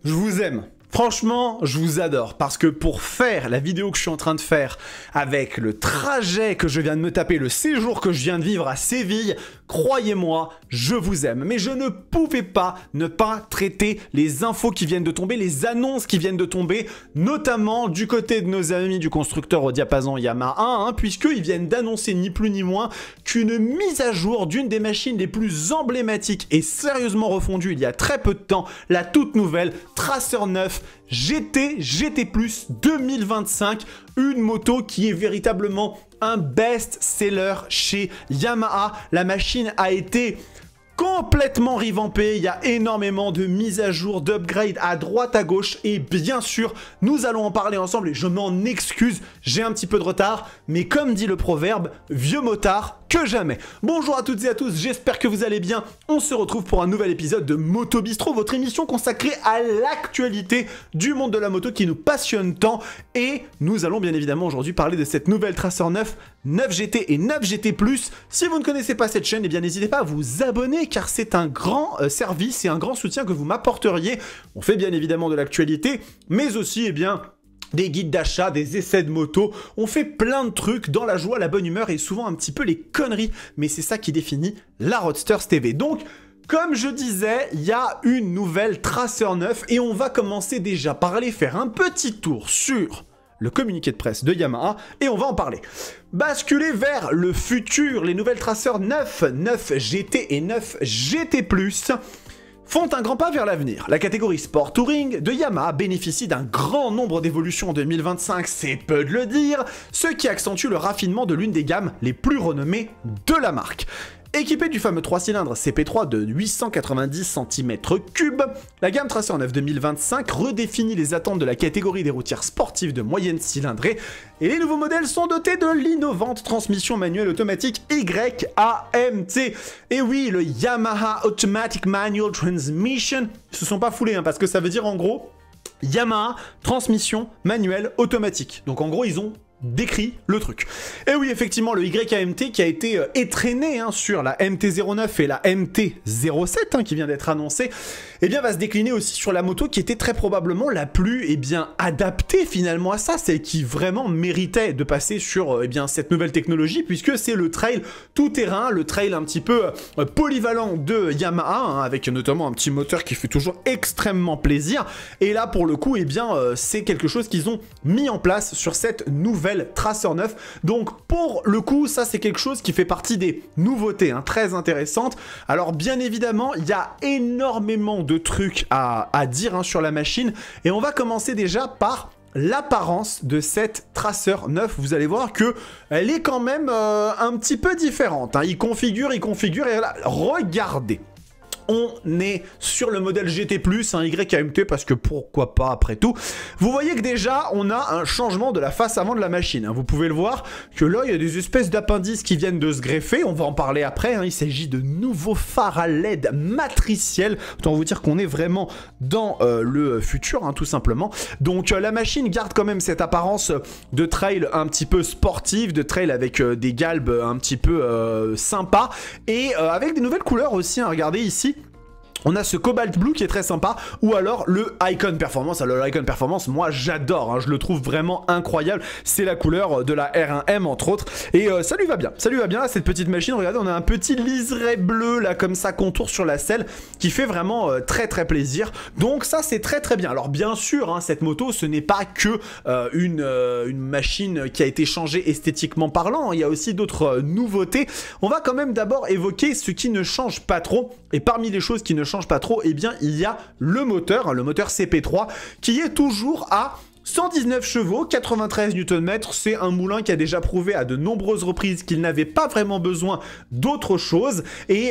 Je vous aime. Franchement, je vous adore parce que pour faire la vidéo que je suis en train de faire avec le trajet que je viens de me taper, le séjour que je viens de vivre à Séville, croyez-moi, je vous aime. Mais je ne pouvais pas ne pas traiter les infos qui viennent de tomber, les annonces qui viennent de tomber, notamment du côté de nos amis du constructeur au diapason Yamaha, puisqu'ils viennent d'annoncer ni plus ni moins qu'une mise à jour d'une des machines les plus emblématiques et sérieusement refondues il y a très peu de temps, la toute nouvelle Tracer 9 GT Plus 2025, une moto qui est véritablement un best-seller chez Yamaha. La machine a été complètement revampée, il y a énormément de mises à jour, d'upgrades à droite à gauche et bien sûr, nous allons en parler ensemble et je m'en excuse, j'ai un petit peu de retard, mais comme dit le proverbe, vieux motard que jamais. Bonjour à toutes et à tous, j'espère que vous allez bien. On se retrouve pour un nouvel épisode de Moto Bistro, votre émission consacrée à l'actualité du monde de la moto qui nous passionne tant. Et nous allons bien évidemment aujourd'hui parler de cette nouvelle Tracer 9, 9 GT et 9 GT+. Si vous ne connaissez pas cette chaîne, eh bien n'hésitez pas à vous abonner car c'est un grand service et un grand soutien que vous m'apporteriez. On fait bien évidemment de l'actualité, mais aussi, eh bien, des guides d'achat, des essais de moto, on fait plein de trucs dans la joie, la bonne humeur et souvent un petit peu les conneries, mais c'est ça qui définit la Roadsters TV. Donc, comme je disais, il y a une nouvelle Tracer 9 et on va commencer déjà par aller faire un petit tour sur le communiqué de presse de Yamaha et on va en parler. Basculer vers le futur, les nouvelles Tracer 9, 9 GT et 9 GT+, font un grand pas vers l'avenir. La catégorie Sport Touring de Yamaha bénéficie d'un grand nombre d'évolutions en 2025, c'est peu de le dire, ce qui accentue le raffinement de l'une des gammes les plus renommées de la marque. Équipée du fameux 3 cylindres CP3 de 890 cm3, la gamme Tracer 9 2025 redéfinit les attentes de la catégorie des routières sportives de moyenne cylindrée et les nouveaux modèles sont dotés de l'innovante transmission manuelle automatique YAMT. Et oui, le Yamaha Automatic Manual Transmission, ils se sont pas foulés parce que ça veut dire en gros Yamaha transmission manuelle automatique. Donc en gros, ils ont décrit le truc. Et oui, effectivement, le YAMT qui a été étraîné sur la MT-09 et la MT-07 qui vient d'être annoncée, eh bien va se décliner aussi sur la moto qui était très probablement la plus adaptée finalement à ça, celle qui vraiment méritait de passer sur cette nouvelle technologie puisque c'est le trail tout-terrain, le trail un petit peu polyvalent de Yamaha avec notamment un petit moteur qui fait toujours extrêmement plaisir et là pour le coup c'est quelque chose qu'ils ont mis en place sur cette nouvelle Tracer 9. Donc pour le coup, ça c'est quelque chose qui fait partie des nouveautés très intéressantes. Alors bien évidemment, il y a énormément de trucs à dire sur la machine et on va commencer déjà par l'apparence de cette Tracer 9. Vous allez voir que elle est quand même un petit peu différente. Il configure et là, regardez. On est sur le modèle GT+, un YAMT, parce que pourquoi pas après tout. Vous voyez que déjà, on a un changement de la face avant de la machine. Vous pouvez le voir, que là, il y a des espèces d'appendices qui viennent de se greffer. On va en parler après. Il s'agit de nouveaux phares à LED matriciels. Autant vous dire qu'on est vraiment dans le futur, tout simplement. Donc, la machine garde quand même cette apparence de trail un petit peu sportive, de trail avec des galbes un petit peu sympas. Et avec des nouvelles couleurs aussi. Regardez ici. On a ce Cobalt Blue qui est très sympa, ou alors le Icon Performance. Alors le Icon Performance, moi j'adore, je le trouve vraiment incroyable. C'est la couleur de la R1M entre autres, et ça lui va bien. Ça lui va bien, cette petite machine. Regardez, on a un petit liseré bleu là comme ça, contour sur la selle, qui fait vraiment très très plaisir. Donc ça c'est très très bien. Alors bien sûr, cette moto, ce n'est pas que une machine qui a été changée esthétiquement parlant. Il y a aussi d'autres nouveautés. On va quand même d'abord évoquer ce qui ne change pas trop, et parmi les choses qui ne change pas trop, il y a le moteur CP3 qui est toujours à 119 chevaux, 93 Nm, c'est un moulin qui a déjà prouvé à de nombreuses reprises qu'il n'avait pas vraiment besoin d'autre chose et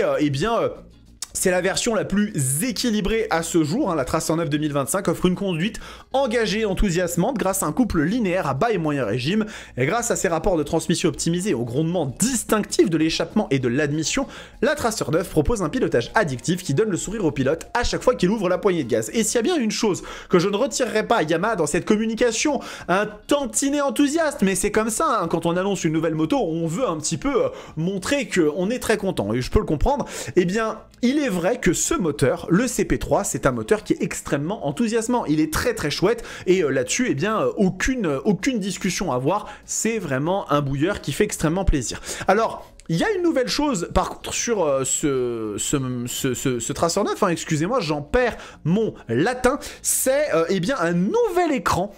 c'est la version la plus équilibrée à ce jour. La Tracer 9 2025 offre une conduite engagée et enthousiasmante grâce à un couple linéaire à bas et moyen régime. Et grâce à ses rapports de transmission optimisés et au grondement distinctif de l'échappement et de l'admission, la Tracer 9 propose un pilotage addictif qui donne le sourire au pilote à chaque fois qu'il ouvre la poignée de gaz. Et s'il y a bien une chose que je ne retirerai pas à Yamaha dans cette communication, un tantinet enthousiaste, mais c'est comme ça, quand on annonce une nouvelle moto, on veut un petit peu montrer qu'on est très content, et je peux le comprendre, eh bien, il il est vrai que ce moteur, le CP3, c'est un moteur qui est extrêmement enthousiasmant. Il est très très chouette et là-dessus, eh bien, aucune discussion à avoir. C'est vraiment un bouilleur qui fait extrêmement plaisir. Alors, il y a une nouvelle chose, par contre, sur ce traceur neuf, hein, excusez-moi, j'en perds mon latin, c'est eh bien un nouvel écran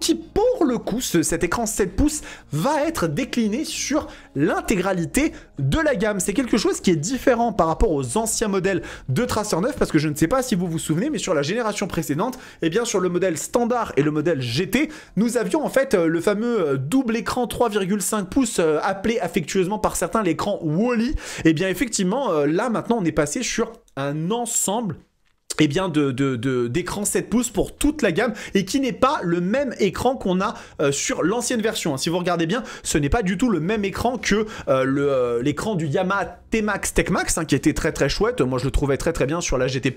qui, pour le coup, cet écran 7 pouces, va être décliné sur l'intégralité de la gamme. C'est quelque chose qui est différent par rapport aux anciens modèles de traceur neuf, parce que je ne sais pas si vous vous souvenez, mais sur la génération précédente, eh bien sur le modèle standard et le modèle GT, nous avions en fait le fameux double écran 3,5 pouces appelé affectueusement par certains l'écran Wall-E. Eh bien effectivement, là maintenant on est passé sur un ensemble eh bien d'écran 7 pouces pour toute la gamme et qui n'est pas le même écran qu'on a sur l'ancienne version. Hein. Si vous regardez bien, ce n'est pas du tout le même écran que l'écran du Yamaha T-Max Tech-Max, hein, qui était très très chouette. Moi je le trouvais très très bien sur la GT+.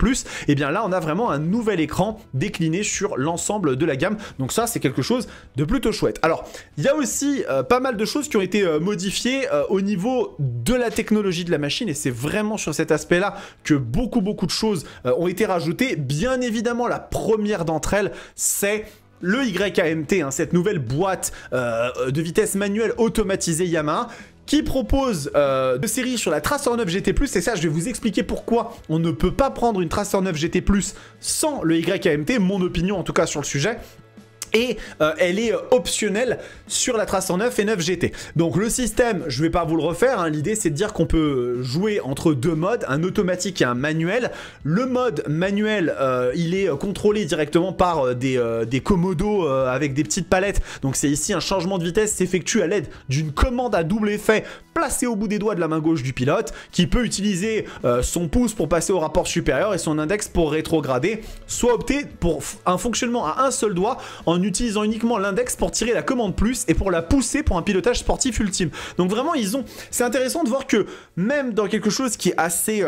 Et bien là on a vraiment un nouvel écran décliné sur l'ensemble de la gamme. Donc ça c'est quelque chose de plutôt chouette. Alors il y a aussi pas mal de choses qui ont été modifiées au niveau de la technologie de la machine et c'est vraiment sur cet aspect là que beaucoup de choses ont été rajoutées. Bien évidemment la première d'entre elles c'est le YAMT, hein, cette nouvelle boîte de vitesse manuelle automatisée Yamaha qui propose de série sur la Tracer 9 GT+, et ça je vais vous expliquer pourquoi on ne peut pas prendre une Tracer 9 GT+, sans le YAMT, mon opinion en tout cas sur le sujet. Et elle est optionnelle sur la Tracer 9 et 9 GT. Donc le système, je vais pas vous le refaire, hein, l'idée c'est de dire qu'on peut jouer entre deux modes, un automatique et un manuel. Le mode manuel, il est contrôlé directement par des commodos avec des petites palettes. Donc c'est ici un changement de vitesse s'effectue à l'aide d'une commande à double effet placée au bout des doigts de la main gauche du pilote, qui peut utiliser son pouce pour passer au rapport supérieur et son index pour rétrograder, soit opter pour un fonctionnement à un seul doigt en utilisant uniquement l'index pour tirer la commande plus et pour la pousser pour un pilotage sportif ultime. Donc vraiment c'est intéressant de voir que même dans quelque chose qui est assez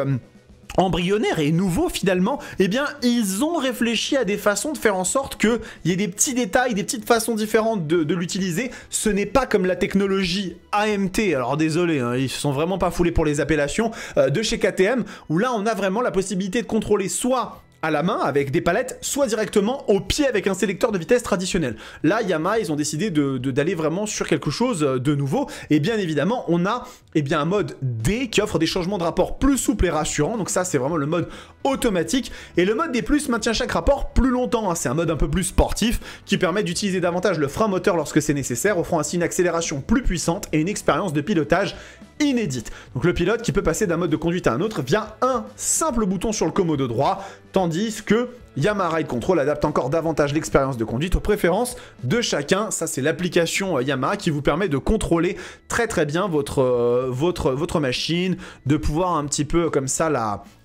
embryonnaire et nouveau finalement, eh bien ils ont réfléchi à des façons de faire en sorte qu'il y ait des petits détails, des petites façons différentes de l'utiliser. Ce n'est pas comme la technologie AMT, alors désolé, hein, ils se sont vraiment pas foulés pour les appellations, de chez KTM, où là on a vraiment la possibilité de contrôler soit à la main avec des palettes, soit directement au pied avec un sélecteur de vitesse traditionnel. Là, Yamaha, ils ont décidé d'aller vraiment sur quelque chose de nouveau. Et bien évidemment, on a un mode D qui offre des changements de rapport plus souples et rassurants. Donc ça, c'est vraiment le mode automatique. Et le mode D+, maintient chaque rapport plus longtemps. Hein. C'est un mode un peu plus sportif qui permet d'utiliser davantage le frein moteur lorsque c'est nécessaire, offrant ainsi une accélération plus puissante et une expérience de pilotage inédite. Donc le pilote qui peut passer d'un mode de conduite à un autre via un simple bouton sur le commodo droit, tandis que Yamaha Ride Control adapte encore davantage l'expérience de conduite aux préférences de chacun. Ça c'est l'application Yamaha qui vous permet de contrôler très très bien votre machine, de pouvoir un petit peu comme ça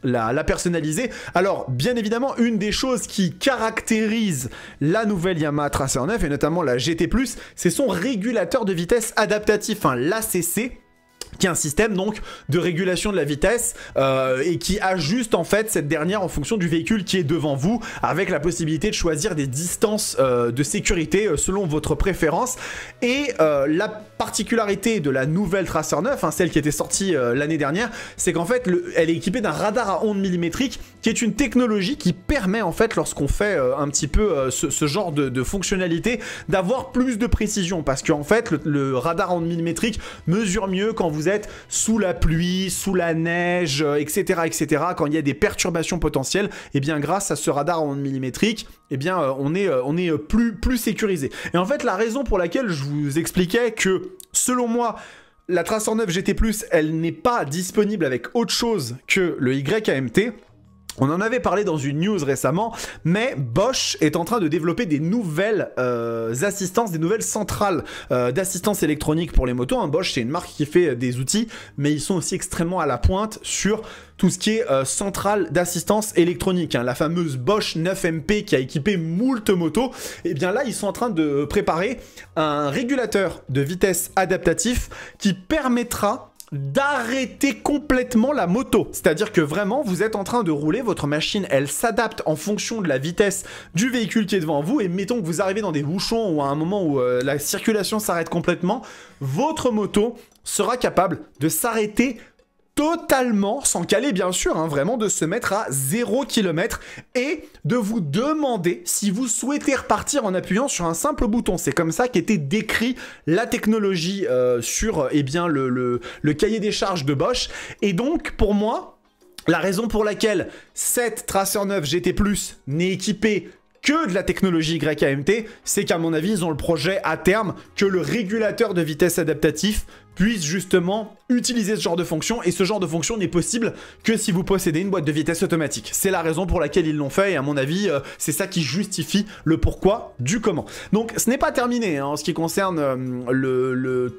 la personnaliser. Alors bien évidemment une des choses qui caractérise la nouvelle Yamaha Tracer 9 et notamment la GT+, c'est son régulateur de vitesse adaptatif, hein, l'ACC, qui est un système donc de régulation de la vitesse et qui ajuste en fait cette dernière en fonction du véhicule qui est devant vous, avec la possibilité de choisir des distances de sécurité selon votre préférence. Et la particularité de la nouvelle Tracer 9, hein, celle qui était sortie l'année dernière, c'est qu'en fait elle est équipée d'un radar à ondes millimétriques qui est une technologie qui permet en fait lorsqu'on fait un petit peu ce genre de fonctionnalité d'avoir plus de précision, parce qu'en fait le radar à ondes millimétriques mesure mieux quand vous êtes sous la pluie, sous la neige, etc., quand il y a des perturbations potentielles. Et bien grâce à ce radar en ondes millimétriques, eh bien on est plus sécurisé. Et en fait la raison pour laquelle je vous expliquais que selon moi la Tracer 9 GT+, elle n'est pas disponible avec autre chose que le YAMT. On en avait parlé dans une news récemment, mais Bosch est en train de développer des nouvelles assistances, des nouvelles centrales d'assistance électronique pour les motos. Hein, Bosch, c'est une marque qui fait des outils, mais ils sont aussi extrêmement à la pointe sur tout ce qui est centrale d'assistance électronique. Hein, la fameuse Bosch 9MP qui a équipé moult motos. Et bien là, ils sont en train de préparer un régulateur de vitesse adaptatif qui permettra d'arrêter complètement la moto. C'est-à-dire que vraiment, vous êtes en train de rouler, votre machine, elle s'adapte en fonction de la vitesse du véhicule qui est devant vous, et mettons que vous arrivez dans des bouchons ou à un moment où la circulation s'arrête complètement, votre moto sera capable de s'arrêter totalement, sans caler bien sûr, hein, vraiment de se mettre à 0 km et de vous demander si vous souhaitez repartir en appuyant sur un simple bouton. C'est comme ça qu'était décrit la technologie sur eh bien, le cahier des charges de Bosch. Et donc pour moi, la raison pour laquelle cette Tracer 9 GT+ n'est équipée que de la technologie YAMT, c'est qu'à mon avis, ils ont le projet à terme que le régulateur de vitesse adaptatif puisse justement utiliser ce genre de fonction, et ce genre de fonction n'est possible que si vous possédez une boîte de vitesse automatique. C'est la raison pour laquelle ils l'ont fait, et à mon avis, c'est ça qui justifie le pourquoi du comment. Donc ce n'est pas terminé hein, en ce qui concerne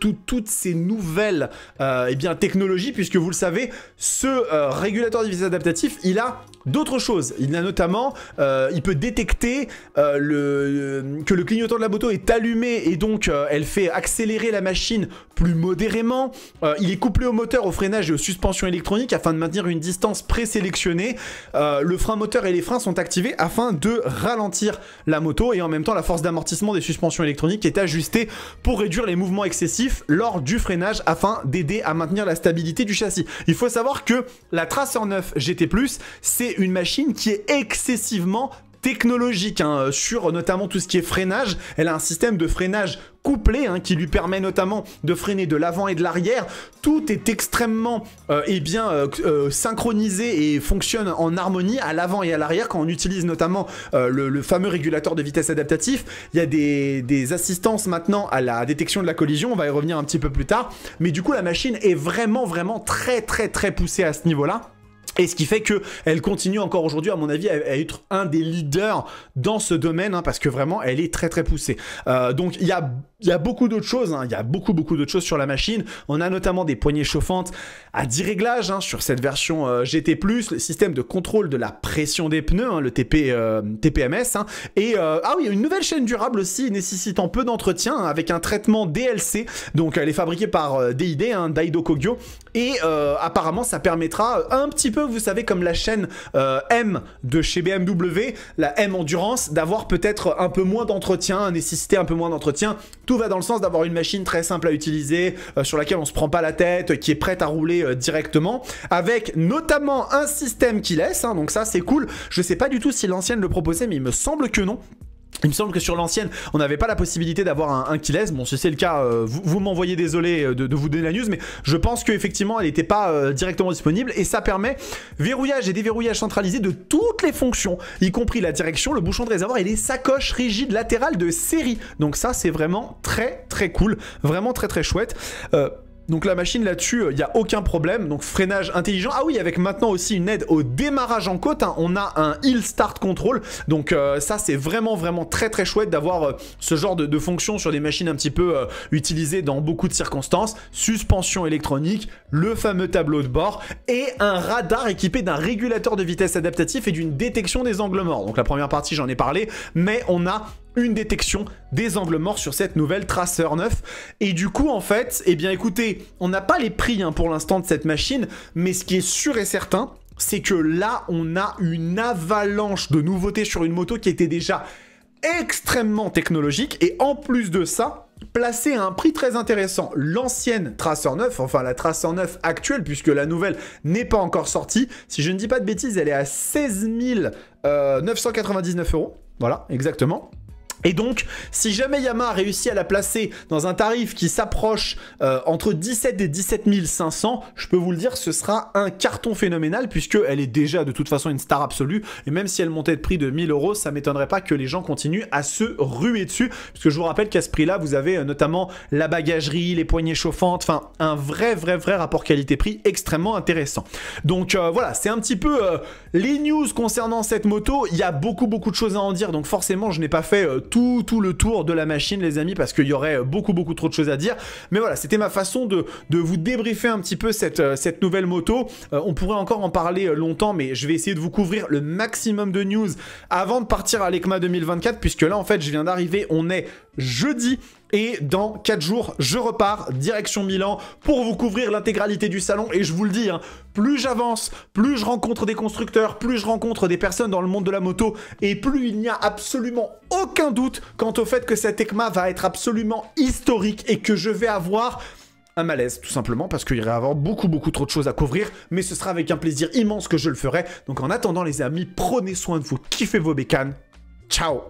toutes ces nouvelles eh bien, technologies, puisque vous le savez, ce régulateur de vitesse adaptatif, il a d'autres choses. Il a notamment, il peut détecter que le clignotant de la moto est allumé, et donc elle fait accélérer la machine plus modérément. Il est couplé au moteur, au freinage et aux suspensions électroniques afin de maintenir une distance présélectionnée. Le frein moteur et les freins sont activés afin de ralentir la moto, et en même temps la force d'amortissement des suspensions électroniques est ajustée pour réduire les mouvements excessifs lors du freinage afin d'aider à maintenir la stabilité du châssis. Il faut savoir que la Tracer 9 GT+, c'est une machine qui est excessivement technologique hein, sur notamment tout ce qui est freinage. Elle a un système de freinage couplé hein, qui lui permet notamment de freiner de l'avant et de l'arrière. Tout est extrêmement synchronisé et fonctionne en harmonie à l'avant et à l'arrière quand on utilise notamment le fameux régulateur de vitesse adaptatif. Il y a des assistances maintenant à la détection de la collision, on va y revenir un petit peu plus tard, mais du coup la machine est vraiment très poussée à ce niveau-là. Et ce qui fait qu'elle continue encore aujourd'hui, à mon avis, à être un des leaders dans ce domaine, hein, parce que vraiment, elle est très poussée. Donc, il y a beaucoup d'autres choses, hein, il y a beaucoup d'autres choses sur la machine. On a notamment des poignées chauffantes à 10 réglages hein, sur cette version GT+, le système de contrôle de la pression des pneus, hein, le TPMS, hein, et ah oui, une nouvelle chaîne durable aussi, nécessitant peu d'entretien, hein, avec un traitement DLC. Donc, elle est fabriquée par DID, hein, Daido Kogyo, et apparemment, ça permettra un petit peu, vous savez, comme la chaîne M de chez BMW, la M Endurance, d'avoir peut-être un peu moins d'entretien, nécessiter un peu moins d'entretien. Tout va dans le sens d'avoir une machine très simple à utiliser, sur laquelle on se prend pas la tête, qui est prête à rouler directement, avec notamment un système qui laisse, hein, donc ça c'est cool. Je sais pas du tout si l'ancienne le proposait, mais il me semble que non. Il me semble que sur l'ancienne, on n'avait pas la possibilité d'avoir un keyless. Bon, si c'est le cas, vous m'envoyez, désolé de vous donner la news, mais je pense qu'effectivement, elle n'était pas directement disponible, et ça permet verrouillage et déverrouillage centralisé de toutes les fonctions, y compris la direction, le bouchon de réservoir et les sacoches rigides latérales de série. Donc ça, c'est vraiment très cool, vraiment très chouette. Donc la machine là-dessus, il n'y a aucun problème. Donc freinage intelligent. Ah oui, avec maintenant aussi une aide au démarrage en côte, hein. On a un Hill Start Control. Donc ça, c'est vraiment très chouette d'avoir ce genre de fonction sur des machines un petit peu utilisées dans beaucoup de circonstances. Suspension électronique, le fameux tableau de bord et un radar équipé d'un régulateur de vitesse adaptatif et d'une détection des angles morts. Donc la première partie, j'en ai parlé, mais on a une détection des angles morts sur cette nouvelle Tracer 9. Et du coup, en fait, eh bien écoutez, on n'a pas les prix hein, pour l'instant de cette machine, mais ce qui est sûr et certain, c'est que là, on a une avalanche de nouveautés sur une moto qui était déjà extrêmement technologique, et en plus de ça, placée à un prix très intéressant. L'ancienne Tracer 9, enfin la Tracer 9 actuelle, puisque la nouvelle n'est pas encore sortie, si je ne dis pas de bêtises, elle est à 16 999 €. Voilà, exactement. Et donc, si jamais Yamaha a réussi à la placer dans un tarif qui s'approche entre 17 et 17 500, je peux vous le dire, ce sera un carton phénoménal, puisqu'elle est déjà de toute façon une star absolue. Et même si elle montait de prix de 1000 €, ça m'étonnerait pas que les gens continuent à se ruer dessus. Puisque je vous rappelle qu'à ce prix-là, vous avez notamment la bagagerie, les poignées chauffantes, enfin un vrai rapport qualité-prix extrêmement intéressant. Donc voilà, c'est un petit peu les news concernant cette moto. Il y a beaucoup de choses à en dire, donc forcément, je n'ai pas fait tout le tour de la machine, les amis, parce qu'il y aurait beaucoup trop de choses à dire. Mais voilà, c'était ma façon de vous débriefer un petit peu cette nouvelle moto. On pourrait encore en parler longtemps, mais je vais essayer de vous couvrir le maximum de news avant de partir à l'EICMA 2024, puisque là, en fait, je viens d'arriver, on est jeudi, et dans 4 jours, je repars direction Milan pour vous couvrir l'intégralité du salon. Et je vous le dis, hein, plus j'avance, plus je rencontre des constructeurs, plus je rencontre des personnes dans le monde de la moto, et plus il n'y a absolument aucun doute quant au fait que cette EICMA va être absolument historique et que je vais avoir un malaise, tout simplement, parce qu'il y avoir beaucoup trop de choses à couvrir, mais ce sera avec un plaisir immense que je le ferai. Donc en attendant les amis, prenez soin de vous, kiffez vos bécanes, ciao.